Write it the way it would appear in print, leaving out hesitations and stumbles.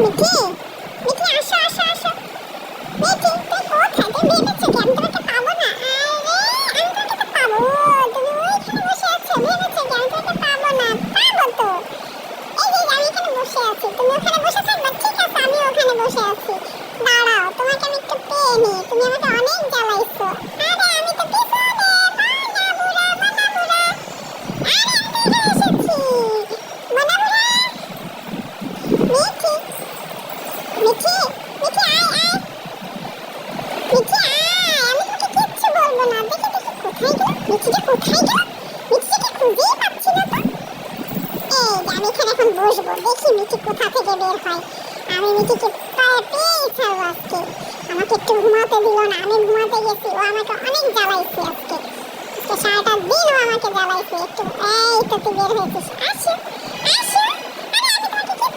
মিঠি, মিঠি আসো আসো আসো। মিঠি তুই কোথায়? তুই ভেবেছো কি আমি তোমাকে পাবো না? আরে আমি তোমাকে তো পাবো। তুমি ওইখানে বসে আছো, ভেবেছো কি আমি তোমাকে পাবো না? পাবো তো। এই যে আমি এখানে বসে আছি, তুমি ওখানে বসে থাকবা, ঠিক আছে আমি ওখানে বসে আছি। দাঁড়াও, তোমাকে আমি একটু পেয়ে নি, তুমি আমাকে অনেক জ্বালাইছো। আরে আমি তো পিছনে, বানাবুড়া বানাবুড়া। আরে আমি তো এখানে এসেছি, বানাবুড়া। মিঠি, মিঠি, মিঠি আয় আয়, মিঠি আয়, আমি তোকে কিচ্ছু বলবো না। দেখি দেখি কোথায় গেল মিঠিটা, কোথায় গেল মিঠিকে খুঁজেই পাচ্ছি না তো। এই যে আমি এখানে এখন বসবো, দেখি মিঠি কোথা থেকে বের হয়। আমি মিঠিকে পেয়েই ছাড়বো আজকে। আমাকে একটু ঘুমাতে দিল না, আমি ঘুমাতে গেছি, ও আমাকে অনেক জ্বালাইছে আজকে। আজকে সারাটা দিন ও আমাকে জ্বালাইছে। একটু এই তো তুই বের হয়েছিস, আসো আসো।